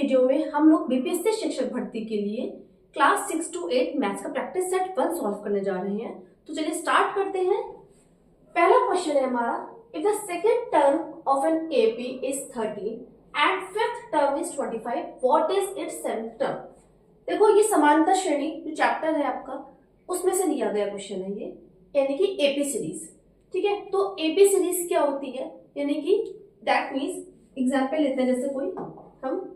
Video में हम लोग बीपीएससी शिक्षक भर्ती के लिए क्लास 6 to 8 मैथ्स का प्रैक्टिस सेट 1 सॉल्व करने जा रहे हैं। तो चलिए स्टार्ट करते हैं। पहला क्वेश्चन है हमारा, if the second term of an AP is 13 and fifth term is 25, what is it's seventh term. देखो ये समानता श्रेणी जो चैप्टर है आपका उसमें से लिया गया क्वेश्चन है ये, यानी कि एपी सीरीज। ठीक है, तो एपी सीरीज क्या होती है, यानी कि दैट मीन्स एग्जाम्पल लेते हैं, जैसे कोई हम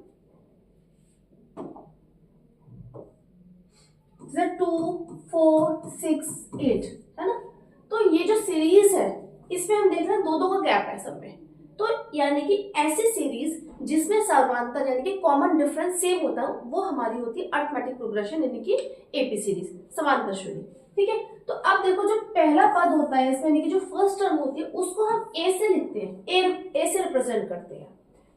2 4 6 8 है ना, तो ये जो सीरीज है इसमें हम देख रहे हैं दो दो का गैप है सब में। तो यानी कि ऐसी सीरीज जिसमें समांतर यानी कि कॉमन डिफरेंस सेम होता है वो हमारी होती है अरिथमेटिक प्रोग्रेशन यानी कि एपी सीरीज, समांतर श्रेणी। ठीक है, तो अब देखो जो पहला पद होता है इसमें यानी कि जो फर्स्ट टर्म होती है उसको हम ए से लिखते हैं, ए से रिप्रेजेंट करते हैं।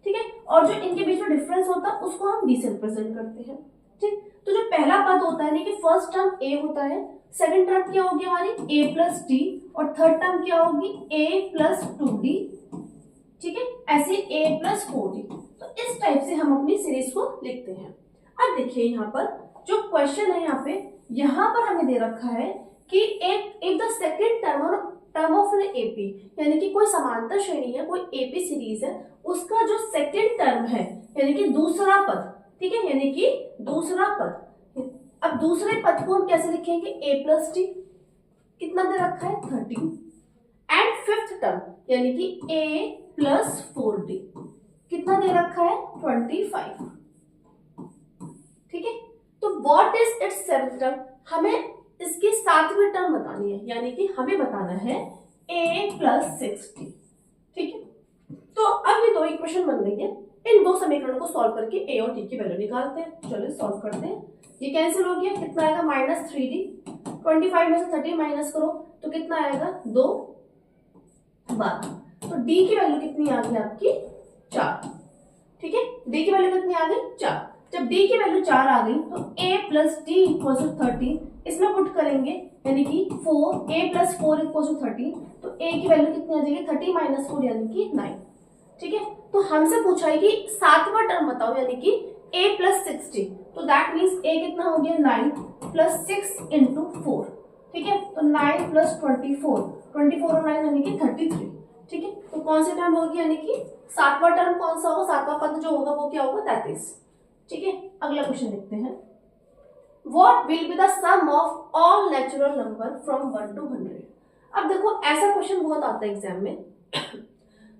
ठीक है, और जो इनके बीच में डिफरेंस होता है उसको हम डी से रिप्रेजेंट करते हैं। ठीक, तो जो पहला पद होता है कि फर्स्ट टर्म ए होता है, सेकंड टर्म क्या होगी हमारी ए प्लस डी, और थर्ड टर्म क्या होगी ए प्लस 2d। ठीक है, ऐसे ए प्लस 4d। तो इस टाइप से हम अपनी सीरीज को लिखते हैं। अब देखिए यहाँ पर जो क्वेश्चन है यहाँ पर हमें दे रखा है कि if the second term of an AP, यानी कि कोई समांतर श्रेणी है, कोई एपी सीरीज है, उसका जो सेकंड टर्म है यानी कि दूसरा पद, ठीक है, यानी कि दूसरा पद। अब दूसरे पद को हम कैसे लिखेंगे, a प्लस डी, कितना दे रखा है 13, एंड फिफ्थ टर्म यानी कि a प्लस 4d, कितना दे रखा है 25। ठीक है, तो what is it's seventh term, हमें इसकी सातवीं टर्म बतानी है, यानी कि हमें बताना है a प्लस 6d। ठीक है, तो अब ये दो इक्वेशन बन गई है, इन दो समीकरणों को सॉल्व करके a और d की वैल्यू निकालते हैं। चलो सॉल्व करते हैं। ये कैंसिल हो गया, कितना आएगा -3d, 25 में से 30 माइनस करो तो कितना आएगा 2 12। तो d की वैल्यू कितनी आ गई आपकी 4। ठीक है, d की वैल्यू कितनी आ गई 4। जब d की वैल्यू 4 आ गई तो a plus D equal to 13, इसमें पुट करेंगे यानी कि 4a प्लस 4 इक्वल टू 13, तो a की वैल्यू कितनी आ जाएगी 30 माइनस 4 यानी कि 9। ठीक है, तो हमसे पूछा है कि सातवां टर्म बताओ यानी कि a प्लस 60, तो दैट मीन्स a कितना हो गया 9 प्लस 6 इंटू 4। ठीक है, तो 9 प्लस 24 और 9 यानी कि 33। ठीक है, तो कौन सी टर्म होगी, यानी कि सातवां टर्म कौन सा होगा, सातवां पद जो होगा वो क्या होगा 33। ठीक है, अगला क्वेश्चन देखते हैं। What will be the sum of all natural number from 1 to 100? अब देखो ऐसा क्वेश्चन बहुत आता है एग्जाम में।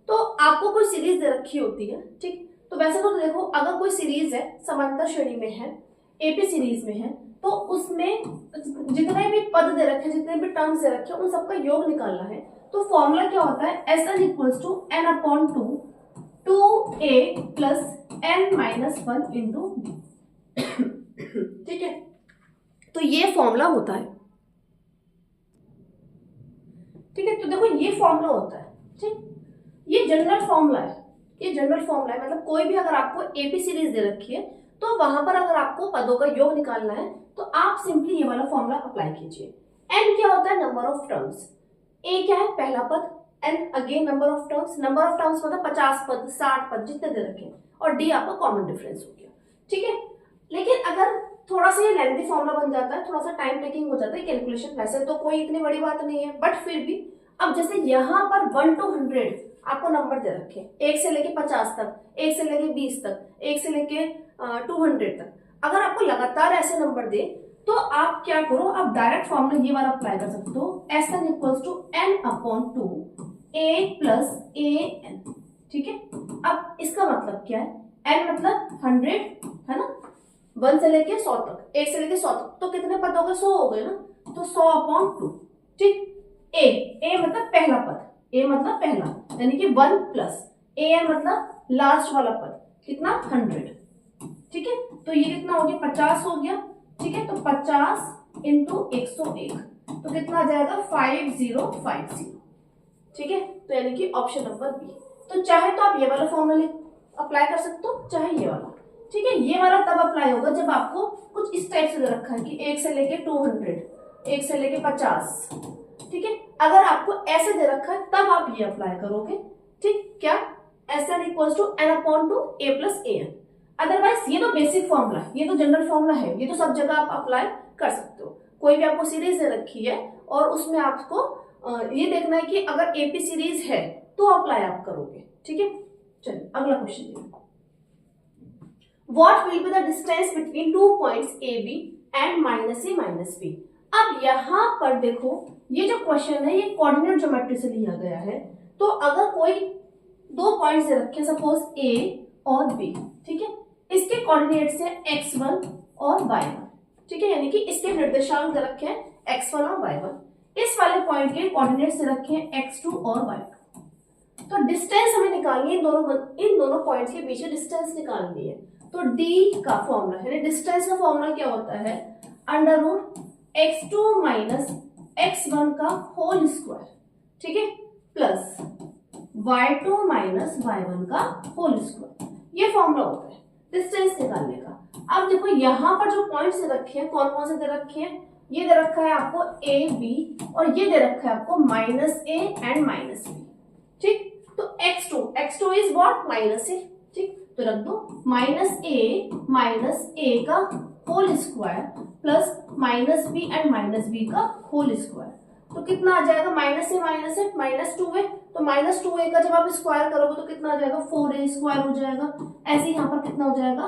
तो आपको कोई सीरीज दे रखी होती है, ठीक, तो वैसे तो देखो अगर कोई सीरीज है समांतर श्रेणी में है, एपी सीरीज में है, तो उसमें जितने भी पद दे रखे, जितने भी टर्म्स दे रखे उन सबका योग निकालना है। तो फॉर्मूला क्या होता है, SN equals to n/2 2a plus n minus 1 into d। ठीक है, तो ये फॉर्मूला होता है। ठीक है, तो देखो ये फॉर्मूला होता है। ठीक, ये जनरल फॉर्मूला है, ये जनरल फॉर्मूला है, मतलब कोई भी अगर आपको एपी सीरीज दे रखी है तो वहां पर अगर आपको पदों का योग निकालना है तो आप सिंपली ये वाला फॉर्मूला अप्लाई कीजिए। n क्या होता है, नंबर ऑफ टर्म्स, a क्या है पहला पद, n again number of terms, number of terms मतलब 50 पद 60 पद जितने दे रखे, और d आपका कॉमन डिफरेंस हो गया। ठीक है, लेकिन अगर थोड़ा सा ये लेंथी फॉर्मूला बन जाता है, थोड़ा सा टाइम टेकिंग हो जाता है कैलकुलेशन, वैसे तो कोई इतनी बड़ी बात नहीं है, बट फिर भी अब जैसे यहाँ पर 1 to 100 आपको नंबर दे रखे, 1 से लेके 50 तक, 1 से लेके 20 तक, 1 से लेके 200 तक, अगर आपको लगातार ऐसे नंबर दे तो आप क्या करो, आप डायरेक्ट फॉर्मूला ये वाला अप्लाई कर सकते हो, SN equals to n/2 a plus an। ठीक है, अब इसका मतलब क्या है, n मतलब 100 है ना, 1 से लेके 100 तक, 1 से लेके 100 तक, तो कितने पद हो गए 100 हो गए ना, तो 100/2। ठीक, a मतलब पहला पद, a मतलब पहला यानी कि 1 प्लस an मतलब लास्ट वाला पद, कितना 100। ठीक है, तो ये कितना हो गया 50 हो गया। ठीक है, तो 50 इंटू 101, तो कितना आ जाएगा 5050। ठीक है, तो यानी कि ऑप्शन नंबर बी। तो चाहे तो आप ये वाला फॉर्मूला अप्लाई कर सकते हो, चाहे ये वाला। ठीक है, ये वाला तब अप्लाई होगा जब आपको कुछ इस टाइप से दे रखा है कि 1 से लेके 200, 1 से लेके 50। ठीक है, अगर आपको ऐसे दे रखा है तब आप ये अप्लाई करोगे। ठीक, क्या SN equals to n/2 a plus an। Otherwise ये तो बेसिक फॉर्मूला है, ये तो जनरल फॉर्मूला है, ये तो सब जगह आप अप्लाई कर सकते हो। कोई भी आपको सीरीज दे रखी है और उसमें आपको ये देखना है कि अगर एपी सीरीज है तो अप्लाई आप करोगे, ठीक है। चलिए अगला क्वेश्चन देखिए, what will be the distance between 2 points A B and minus A minus B. अब यहां पर देखो ये जो क्वेश्चन है ये कोऑर्डिनेट ज्योमेट्री से लिया गया है। तो अगर कोई दो पॉइंट्स रखे सपोज ए और बी, ठीक है, इसके कोऑर्डिनेट्स है x1 और y1, ठीक है, यानी कि इसके निर्देशांक रखे हैं x1 और y1। इस वाले पॉइंट के कोऑर्डिनेट्स रखे हैं x2 और y2। तो डिस्टेंस हमें निकालनी है, इन दोनों पॉइंट्स के बीच डिस्टेंस निकालनी है। तो d का फॉर्मूला यानी डिस्टेंस का फॉर्मूला क्या होता है, under root x2 minus x1 का होल स्क्वायर, ठीक है, प्लस y2 माइनस y1 का होल स्क्वायर। ये फॉर्मूला होता है डिस्टेंस निकालने का। अब देखो यहाँ पर जो पॉइंट्स रखे हैं कौन कौन से दे रखे हैं, ये दे रखा है आपको ए बी और ये दे रखा है आपको minus A and minus B, ठीक। तो x2 इज व्हाट, माइनस ए, ठीक, तो रख दो माइनस ए का whole square plus minus B and minus B का होल स्क्वायर। तो कितना आ जाएगा, माइनस ए माइनस 2 है, तो माइनस 2a का जब आप स्क्वायर करोगे तो कितना आ जाएगा, 4a स्क्वायर हो जाएगा। ऐसे यहाँ पर कितना हो जाएगा,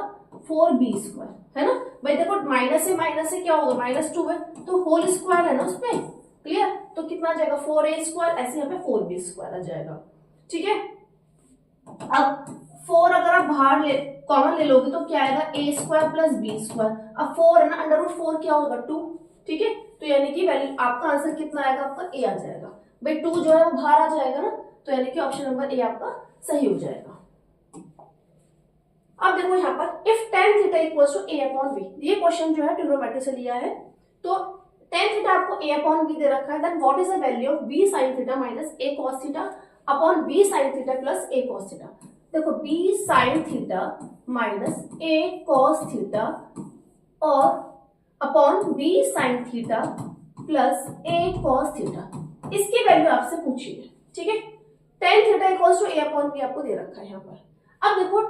4b स्क्वायर, है ना भाई। देखो माइनस ए क्या होगा, माइनस 2 है तो होल स्क्वायर है ना उसमें, क्लियर। तो कितना आ जाएगा 4a स्क्वायर, ऐसे यहाँ पे 4b स्क्वायर आ जाएगा, ठीक है। अब 4 अगर आप बाहर कॉमन ले लोगे तो क्या आएगा, a square plus b square. अब 4 है ना, अंडर रूट 4 क्या होगा 2, ठीक है। तो यानी कि वैल्यू आपका आंसर कितना आएगा, आपका a आ जाएगा भाई। 2 जो है वो बाहर आ जाएगा ना, तो यानी कि ऑप्शन नंबर ए आपका सही हो जाएगा। अब देखो यहाँ पर if tan theta equals to a upon b, ये क्वेश्चन जो है ट्रिग्नोमेट्री से लिया है। तो tan थीटा आपको a अपॉन b दे रखा है, then what is the value of b sin theta minus a cos theta upon b sin theta plus a cos theta. देखो b sin theta minus a cos theta और upon b sin theta plus a cos theta, इसकी value आपसे पूछी है, ठीक है। tan theta equals to a upon b आपको दे रखा है यहाँ पर। अब देखो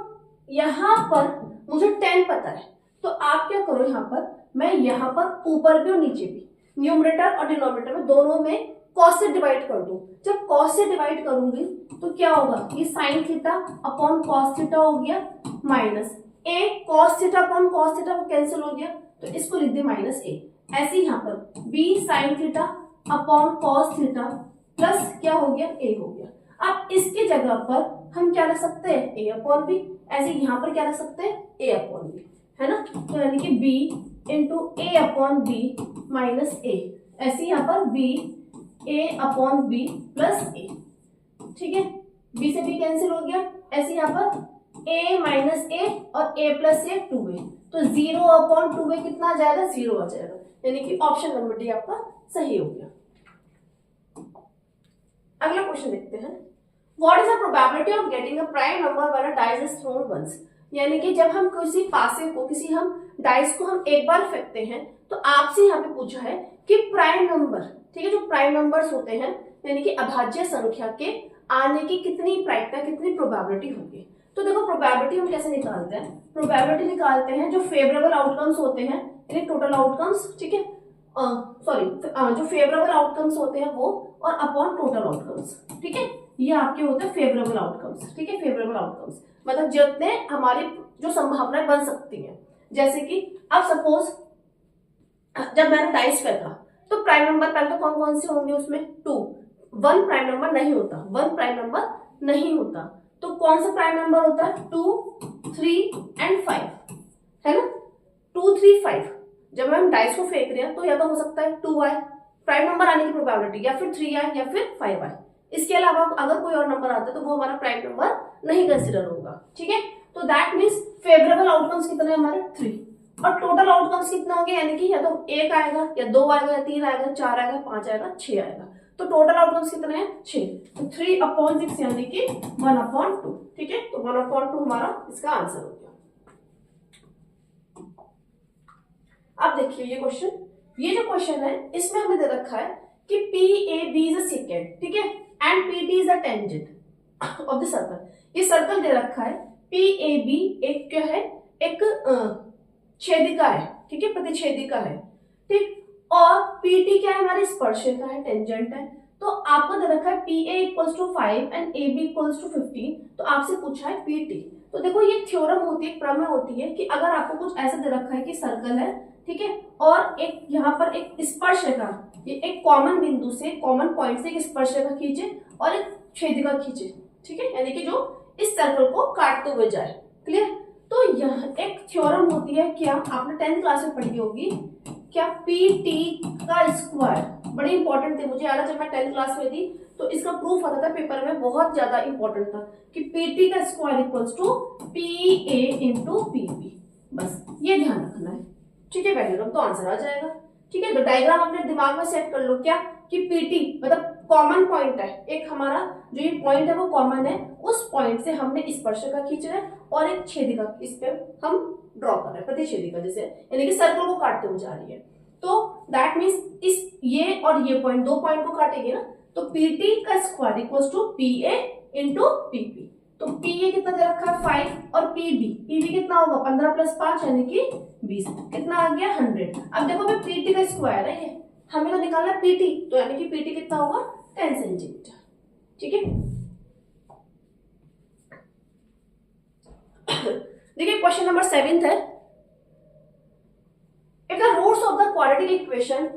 यहाँ पर मुझे tan पता है, तो आप क्या करो, यहाँ पर मैं यहाँ पर ऊपर भी और नीचे भी न्यूमरेटर और डिनोमिनेटर में दोनों में cos से डिवाइड कर दूं। जब cos से डिवाइड करूंगी तो क्या होगा, ये sin theta upon cos theta हो गया minus a cos theta upon cos theta वो कैंसिल हो गया, तो इसको लिख दे माइनस a। ऐसे यहाँ पर b sin theta upon cos theta plus क्या हो गया, a हो गया। अब इसकी जगह पर हम क्या रख सकते हैं, a अपॉन b। ऐसे यहाँ पर क्या रख सकते हैं, a अपॉन b, है ना। तो यानी कि b into a upon b minus a, ऐसे यहाँ पर b a upon b plus a, ठीक है। b से b कैंसिल हो गया, ऐसे यहाँ पर a माइनस a और a प्लस a 2a, तो 0 अपॉन 2a कितना आ जाएगा, 0 आ जाएगा। यानी कि ऑप्शन नंबर डी आपका सही हो गया। अगला क्वेश्चन देखते हैं, what is the probability of getting a prime number when a dice is thrown once. यानी कि जब हम किसी पासे को हम डाइस को हम एक बार फेंकते हैं, तो आपसे यहाँ पे पूछा है कि प्राइम नंबर, ठीक है, जो प्राइम नंबर्स होते हैं यानी कि अभाज्य संख्या के आने की कितनी प्रायिकता, कितनी प्रोबेबिलिटी होगी। तो देखो प्रोबेबिलिटी हम कैसे निकालते हैं, प्रोबेबिलिटी निकालते हैं जो फेवरेबल आउटकम्स होते हैं यानी टोटल आउटकम्स, ठीक है, जो फेवरेबल आउटकम्स होते हैं वो और अपॉन टोटल आउटकम्स, ठीक है। ये आपके होते हैं फेवरेबल आउटकम्स, ठीक है, फेवरेबल आउटकम्स मतलब जितने हमारी जो संभावनाएं बन सकती हैं। जैसे कि अब सपोज जब मैंने डाइस फेंका तो प्राइम नंबर पहले तो कौन कौन से होंगे उसमें, 2, 1 प्राइम नंबर नहीं होता, 1 प्राइम नंबर नहीं होता। तो कौन सा प्राइम नंबर होता है, 2, 3 एंड 5, है ना। 2, 3, 5 जब हम डाइस को फेंक रहे हैं तो या तो हो सकता है 2 आए प्राइम नंबर आने की प्रोबेबिलिटी, या फिर 3 आए या फिर 5 आए। इसके अलावा अगर कोई और नंबर आता है तो वो हमारा प्राइम नंबर नहीं कंसिडर होगा, ठीक है। तो दैट मीन्स फेवरेबल आउटकम्स कितने हमारे 3 और टोटल आउटकम्स कितने होंगे, यानी कि या तो 1 आएगा या 2 आएगा या 3 आएगा, 4 आएगा, 5 आएगा, 6 आएगा। तो टोटल आउटकम्स कितने हैं 6, तो 3/6 यानी कि 1/2, ठीक है। तो 1/2 हमारा इसका आंसर हो गया। अब देखिए ये जो क्वेश्चन है इसमें हमें दे रखा है कि PAB इज अ सेकेंड, ठीक है, and PT is a tangent of the circle. ये सर्कल दे रखा है पी ए बी एक क्या है, एक छेदिका है, ठीक है, प्रतिछेदिका है, ठीक। और पीटी क्या है, हमारी स्पर्शरेखा है, टेंजेंट है। तो आपको दे रखा है P A equals to 5 and A B equals to 15, तो आपसे पूछा है पीटी। तो देखो ये थ्योरम होती है, प्रमेय होती है कि अगर आपको कुछ ऐसा दे रखा है कि सर्कल है, ठीक है, और एक यहाँ पर एक स्पर्शरेखा, ये एक कॉमन बिंदु से, कॉमन पॉइंट से एक स्पर्शरेखा खींचे और एक छेदिका खींचे, ठीक है, यानी कि जो इस सर्कल को काटते हुए जाए। क्लियर? तो यह एक थ्योरम होती है, क्या आपने 10th क्लास में पढ़ी होगी, क्या पी टी का स्क्वायर, बड़ी इंपॉर्टेंट थी, मुझे याद है जब मैं 10th क्लास में थी तो इसका प्रूफ आता था पेपर में, बहुत ज्यादा इंपॉर्टेंट था कि पी टी का square equals to P A into P B. बस ये ध्यान रखना है, ठीक है, पहले लोग तो आंसर आ जाएगा। ठीक है, तो डायग्राम अपने दिमाग में सेट कर लो, क्या कि पीटी मतलब कॉमन पॉइंट है, एक हमारा जो ये पॉइंट है वो कॉमन है, उस पॉइंट से हमने स्पर्शरेखा खींच रहे हैं और एक छेदिका इस पे हम ड्रॉ कर रहे हैं, प्रतिछेदिका जैसे, यानी कि सर्कल को काटते हुए जा रही है। तो दैट मीन्स इस ये और ये पॉइंट, दो पॉइंट को काटेंगे ना, तो पीटी का square equals to P A into PP. तो पी ए कितना दे रखा है 5 और पीबी कितना होगा 15 प्लस 5 यानी कि 20, कितना आ गया 100। अब देखो भाई पीटी का स्क्वायर है ये, हमें तो निकालना पीटी, तो यानी कि पीटी कितना होगा 10 सेंटीमीटर। ठीक है, देखिए क्वेश्चन नंबर 7 है, if the roots of the quadratic equation,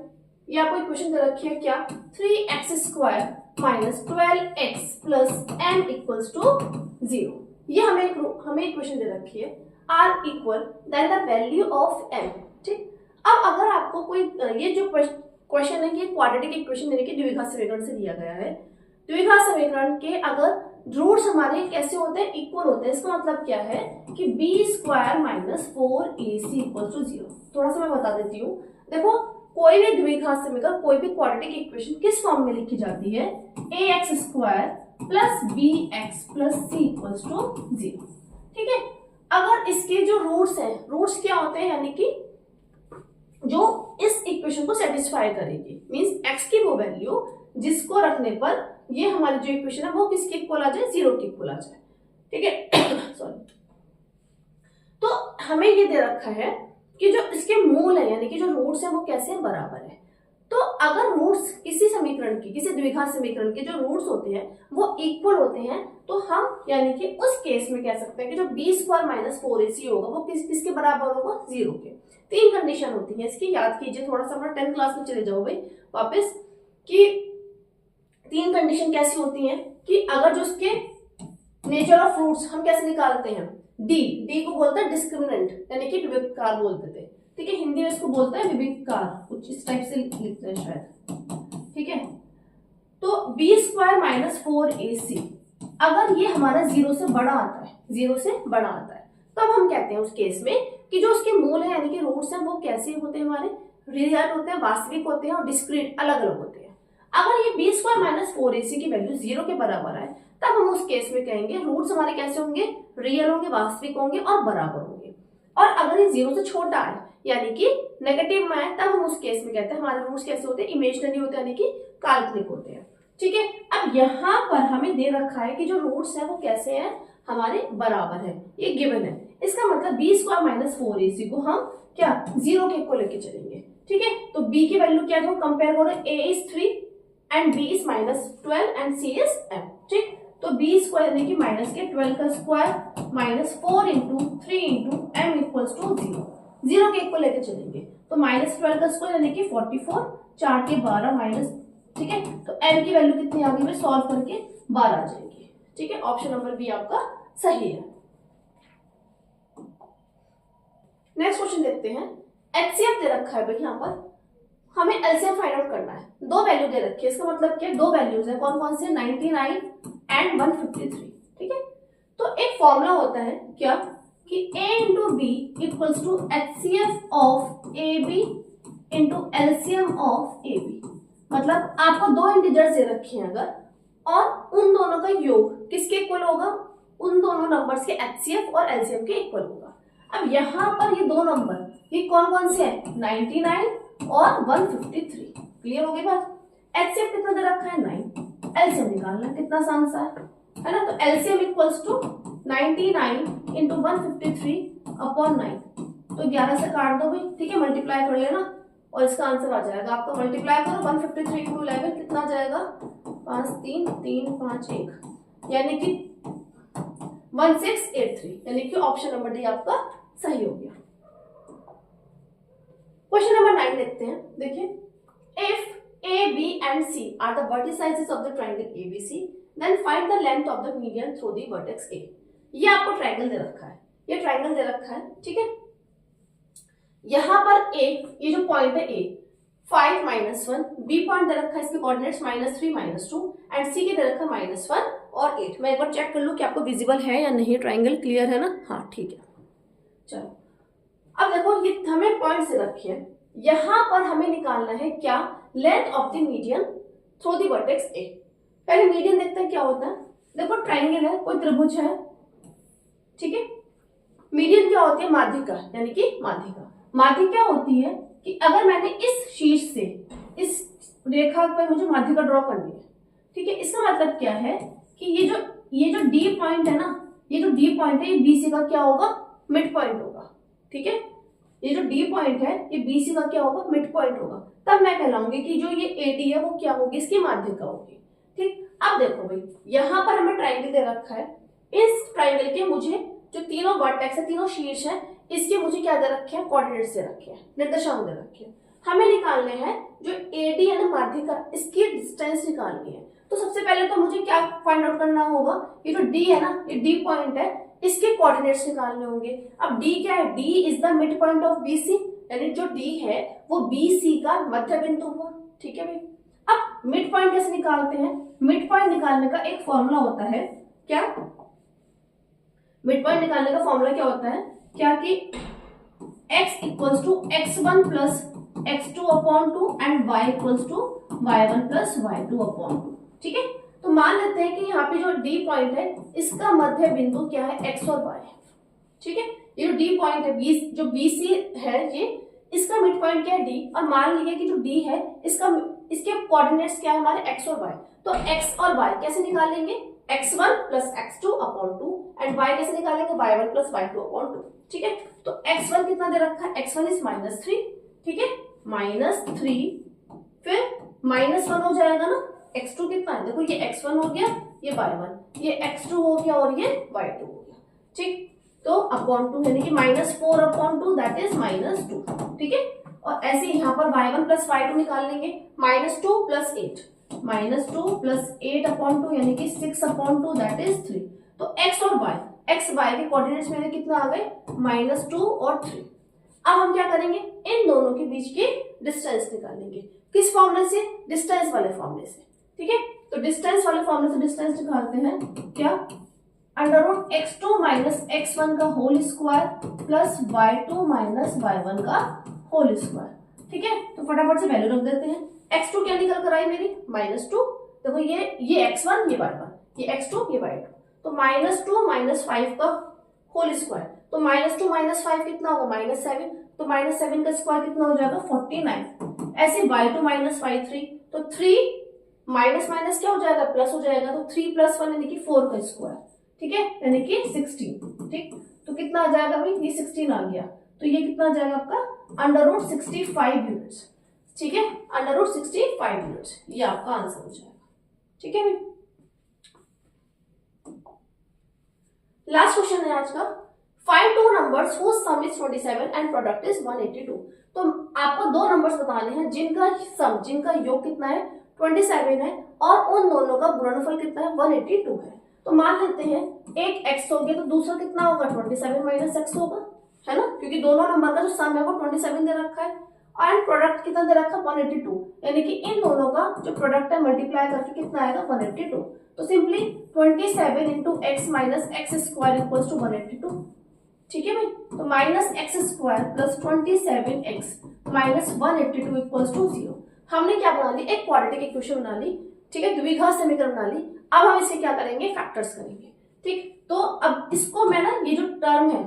ये आपको इक्वेशन दे रखी है क्या, 3x square minus 12x plus m equals to 0। ये हमें इक्वेशन दे रखी है, r equal then the value of m। ठीक, अब अगर आपको कोई ये जो क्वेश्चन है कि क्वाड्रेटिक इक्वेशन यानी कि द्विघात समीकरण से दिया गया है, द्विघात समीकरण के अगर रूट्स हमारे कैसे होते हैं, इक्वल होते हैं, इसका मतलब क्या है कि B square minus 4ac equals to 0। थोड़ा सा मैं बता देती हूँ, देखो कोई भी द्विघात समीकरण, कोई भी क्वाड्रेटिक इक्वेशन किस फॉर्म में लिखी जाती है, ax square plus bx plus c equals to 0। ठीक है, अगर इसके जो रूट्स हैं, रूट्स क्या होते हैं, यानी कि जो इस इक्वेशन को सेटिस्फाई करेगी, मींस x की वो वैल्यू जिसको रखने पर ये हमारी जो इक्वेशन है वो किसके इक्वल आ जाए, 0 के इक्वल आ जाए। ठीक है, सॉरी। तो हमें ये दे रखा है कि जो इसके मूल है यानी कि जो रूट्स है वो कैसे बराबर है। तो अगर रूट्स किसी समीकरण की, किसी द्विघात समीकरण के जो रूट्स होते हैं वो इक्वल होते हैं, तो हम यानी कि उस केस में कह सकते हैं कि जो बी स्क्वायर माइनस 4ac होगा वो किसके बराबर होगा, 0 के। 3 कंडीशन होती है इसकी, याद कीजिए थोड़ा सा, अपना 10th क्लास में चले जाओ भाई वापस, कि 3 कंडीशन कैसी होती हैं कि अगर जो उसके नेचर ऑफ रूट्स हम कैसे निकालते हैं, डी को बोलते हैं डिस्क्रिमिनेंट, यानी कि विविक्तकार बोलते थे। ठीक है, हिंदी में इसको बोलते हैं विविक्तकार, कुछ इस टाइप से लिखते हैं शायद। ठीक है, तो बी स्क्वायर माइनस 4ac अगर ये हमारा 0 से बड़ा आता है, 0 से बड़ा आता है, तब हम कहते हैं उस केस में कि जो उसके मूल है यानी कि रूट्स हैं वो कैसे होते हैं, हमारे रियल होते हैं, वास्तविक होते हैं और डिस्क्रीट अलग अलग होते हैं। अगर ये बी स्क्वायर माइनस 4ac की वैल्यू 0 के बराबर है, तब हम उस केस में कहेंगे रूट्स हमारे कैसे होंगे, रियल होंगे, वास्तविक होंगे और बराबर होंगे। और अगर ये 0 से छोटा है यानी कि नेगेटिव में है, तब हम उस केस में कहते हैं हमारे रूट्स कैसे होते हैं, इमेजिनरी होते हैं, यानी कि काल्पनिक होते हैं। ठीक है, अब यहाँ पर हमें दे रखा है कि जो रूट्स है वो कैसे हैं, हमारे बराबर है, ये गिवन है। इसका मतलब बी स्क्वायर माइनस 4ac को हम क्या 0 के इक्वल लेके चलेंगे। ठीक है, तो b की वैल्यू क्या है, कंपेयर करो, a is 3 and b is minus 12 and c is m। ठीक, तो बी स्क्वायर यानी कि माइनस के 12 का square minus 4 into 3 into m equals to 0, 0 के इक्वल लेके चलेंगे। तो माइनस 12 का स्क्वायर यानी कि 44, 4 के 12 माइनस, ठीक है, तो m की वैल्यू कितनी आ गई, मैं सॉल्व करके 12 आ जाएगी। ठीक है, ऑप्शन नंबर बी आपका सही है। नेक्स्ट क्वेश्चन देखते हैं, एचसीएफ दे रखा है भाई, यहाँ पर हमें एलसीएम फाइंड आउट करना है। दो वैल्यू दे रखी है, इसका मतलब क्या, दो वैल्यूज है, कौन कौन से, 99 एंड 153। ठीक है, तो एक फॉर्मूला होता है क्या कि a into B equals to HCF of A B into LCM of A B. मतलब आपको दो इंटीजर्स दे रखे हैं अगर, और उन दोनों का योग किसके इक्वल होगा, उन दोनों नंबर्स के एचसीएफ और एलसीएम के इक्वल होगा। अब यहाँ पर ये दो नंबर ये कौन कौन से हैं, 99 और 153। क्लियर हो गई बात। एचसीएफ कितना दे रखा है 9, एलसीएम निकालना, कितना आसान सा है ना। तो एलसीएम इक्वल्स टू 99 इंटू 153/9, तो 11 से काट दो भाई, ठीक है, मल्टीप्लाई कर लेना और इसका आंसर आ जाएगा आपका। मल्टीप्लाई करो 153 इंटू 11 कितना आ जाएगा, 5 3 3 5 1, यानी कि 1683, यानी कि ऑप्शन नंबर डी आपका सही हो गया। क्वेश्चन नंबर 9 देखते हैं। देखिए, if A, B and C are the vertices of the triangle ABC, then find the length of the median through the vertex A। ये आपको ट्रायंगल दे रखा है, ये ट्रायंगल दे रखा है, ठीक है। यहां पर A, ये जो पॉइंट है A 5 -1, B पॉइंट दे रखा है, इसके कोऑर्डिनेट्स -3 -2 एंड C के दे रखा है -1 और 8। मैं एक बार चेक कर लूं कि आपको विजिबल है या नहीं, ट्रायंगल क्लियर है ना, हाँ ठीक है। चलो अब देखो, ये हमें पॉइंट से रखी है, यहां पर हमें निकालना है क्या, length of the median through the vertex ए। पहले मीडियन देखते हैं क्या होता है। देखो ट्रायंगल है, कोई त्रिभुज है, ठीक है। मीडियन क्या होती है, माध्यिका, यानी कि माध्यिका। माध्यिका क्या होती है कि अगर मैंने इस शीर्ष से इस रेखा पर मुझे माध्यिका ड्रॉ करनी है, ठीक है, इसका मतलब क्या है कि ये जो डी पॉइंट है ना, ये जो डी पॉइंट है ये बीसी का क्या होगा, मिड पॉइंट होगा, ठीक है। ये जो डी पॉइंट है ये बीसी का क्या होगा, मिड पॉइंट होगा। तब मैं कहलाऊंगी कि जो ये एडी है वो क्या होगी, इसकी माध्यिका होगी, ठीक। अब देखो भाई, यहां पर हमें ट्रायंगल दे रखा है, इस ट्रायंगल के मुझे जो तीनों वर्टेक्स है, तीनों शीर्ष है, इसके मुझे क्या दे रखे हैं, कोऑर्डिनेट्स दे रखे हैं, निर्देशांक दे रखे हैं। हमें निकालने हैं जो एडी है ना माध्यिका, इसकी डिस्टेंस निकालनी है। तो सबसे पहले तो मुझे क्या फाइंड आउट करना होगा, ये जो डी है ना, ये डी पॉइंट है, इसके कोऑर्डिनेट्स निकालने होंगे। अब डी क्या है, D is the mid point of BC, यानी जो डी है वो बीसी का मध्य बिंदु हुआ, ठीक है भाई। अब मिड पॉइंट कैसे निकालते हैं, मिड पॉइंट निकालने का एक फॉर्मूला होता है क्या, मिड पॉइंट निकालने का फॉर्मूला क्या होता है, क्या कि x equals to x1 plus x2 upon 2 and y equals to y1 plus y2 upon 2, ठीक है। तो मान लेते हैं कि यहाँ पे जो डी पॉइंट है इसका मध्य बिंदु क्या है, x और y, ठीक है। ये जो डी पॉइंट है, जो BC है, ये इसका मिड पॉइंट क्या है d, और मान लीजिए कि जो d है इसके कोऑर्डिनेट्स क्या है हमारे x और y। तो x और y कैसे निकालेंगे, x1 plus x2 upon 2 and y कैसे निकालेंगे, y1 प्लस y2 अपॉन 2, ठीक है। तो x1 कितना दे रखा है, x1 इज -3, ठीक है, -3, फिर -1 हो जाएगा ना, x2 कितना है, देखो ये x1 हो गया, ये y1, ये x2 हो गया और ये y2 हो गया, ठीक। तो अपॉन 2 यानी कि -4 अपॉन 2 दैट इज -2, ठीक है। और ऐसे यहाँ पर y1 प्लस y2 निकाल लेंगे, -2 प्लस 8, -2 प्लस 8 अपॉन 2 यानी कि 6 अपॉन 2 दैट इज 3। तो x और y, x y के कोऑर्डिनेट्स मेरे कितना आ गए, -2 और 3। अब हम क्या करेंगे, इन दोनों के बीच की डिस्टेंस निकालेंगे, किस फॉर्मूले से, डिस्टेंस वाले फॉर्मूले से, ठीक है। तो डिस्टेंस वाले फॉर्मूले से डिस्टेंस निकालते हैं क्या, √x2 माइनस x1 का whole square plus y2 minus y1 का होल स्क्वायर, ठीक है। तो फटाफट से वैल्यू रख देते हैं। x2 क्या निकल कर आई मेरी, -2, देखो ये x1 ये y1, ये x2 ये y2, तो -2 माइनस 5 का होल स्क्वायर, तो -2 माइनस 5 कितना होगा, -7, तो -7 का स्क्वायर कितना हो जाएगा, 49। ऐसे y2 माइनस y3, तो 3 माइनस माइनस क्या हो जाएगा, प्लस हो जाएगा, तो 3 + 1 यानी कि 4 का स्क्वायर, ठीक है, यानी कि 16, ठीक। तो कितना आ जाएगा भाई, ये 16 आ गया, तो ये कितना आ जाएगा आपका √65 यूनिट्स, ठीक है, √65 यूनिट्स, ये आपका आंसर हो जाएगा, ठीक है भाई। लास्ट क्वेश्चन है आज का, find two numbers whose sum is 27 and product is 182। तो आपको दो नंबर्स बताने हैं जिनका सम, जिनका योग कितना है, 27 है, और उन दोनों का गुणनफल कितना है, 182 है। तो मान लेते हैं एक x हो गया, तो दूसरा कितना होगा, 27 माइनस x होगा, है ना, क्योंकि दोनों नंबर का जो सम है वो 27 दे रखा है, और प्रोडक्ट कितना दे रखा है, 182, यानी कि इन दोनों का जो प्रोडक्ट है मल्टीप्लाई करके कितना आएगा, 182। तो simply 27 into x minus x square equals to 182, ठीक है भाई। तो -x² plus 27x minus 182 equals to 0। हमने क्या बना ली, एक क्वाड्रेटिक इक्वेशन बना ली, ठीक है, द्विघात समीकरण बना ली। अब हम इसे क्या करेंगे, फैक्टर्स करेंगे, ठीक। तो अब इसको मैं ना, ये जो टर्म है,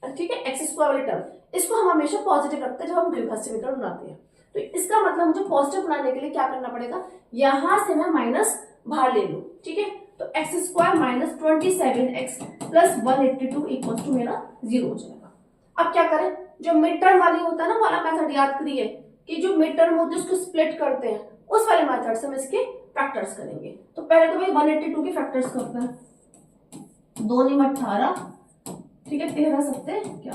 ठीक है, x² वाली टर्म, इसको हम हमेशा पॉजिटिव रखते हैं जब हम द्विघात समीकरण बनाते हैं। तो इसका मतलब मुझे पॉजिटिव बनाने के लिए क्या करना पड़ेगा, यहां से मैं माइनस बाहर ले लूं, ठीक है। तो x square minus 27x plus 182 equals to मेरा 0 हो जाएगा। अब क्या करें, जो मिड टर्म वाली होता है ना वाला मेथड याद करिए कि जो मिड टर्म होती है उसको स्प्लिट करते हैं, उस वाले मेथड से हम इसके फैक्टर्स करेंगे। तो पहले तो भाई 182 के फैक्टर्स करते हैं, 2 × 18, ठीक है, 13 सत्ते क्या,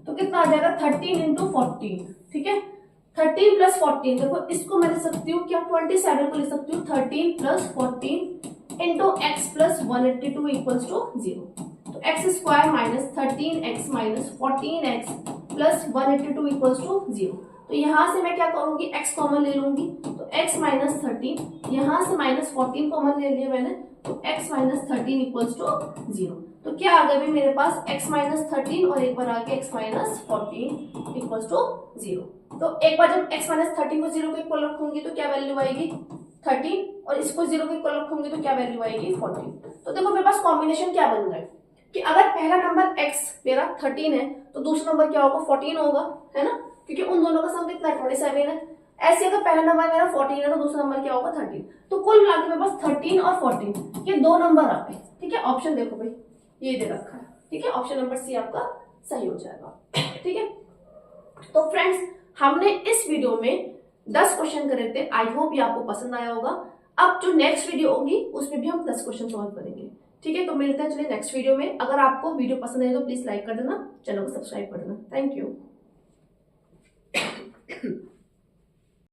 तो कितना आ जाएगा 13 × 14, ठीक है, 13 + 14, देखो इसको मैं लिख सकती हूँ क्या, 27 को लिख सकती हूँ 13 + 14 into x plus 182 equals to 0। तो x square minus 13x minus 14x plus 182 equals to 0। तो यहां से मैं क्या करूंगी, x कॉमन ले लूंगी, तो x माइनस 13, यहां से माइनस 14 कॉमन ले लिया मैंने, तो x माइनस 13 इक्वल्स टू 0। तो क्या आ गया भी मेरे पास x माइनस 13 और एक बार आ गया x माइनस 14 इक्वल्स टू 0। तो एक बार जब x माइनस 13 को 0 के इक्वल रखूंगी तो क्या वैल्यू आएगी 13, और इसको 0 के इक्वल रखूंगी तो क्या वैल्यू आएगी 14। तो देखो मेरे पास कॉम्बिनेशन क्या बन गए कि अगर पहला नंबर x मेरा 13 है तो दूसरा नंबर क्या होगा 14 होगा, है ना, क्योंकि उन दोनों का सम कितना 27 है। ऐसे अगर पहला नंबर मेरा 14 है तो दूसरा नंबर क्या होगा 13। तो कुल मिला के मेरे पास 13 और 14 ये 2 नंबर आ गए, ठीक है। ऑप्शन देखो भाई ये दे रखा है, ठीक है, ऑप्शन नंबर सी आपका सही हो जाएगा, ठीक है। तो फ्रेंड्स हमने इस वीडियो में 10 क्वेश्चन करे थे, आई होप ये आपको पसंद आया होगा। अब जो नेक्स्ट वीडियो होगी उसमें भी हम 10 क्वेश्चन सॉल्व करेंगे, ठीक है। तो मिलते हैं चलिए नेक्स्ट वीडियो में। अगर आपको वीडियो पसंद है तो प्लीज लाइक कर देना, चैनल को सब्सक्राइब कर देना। Thank you.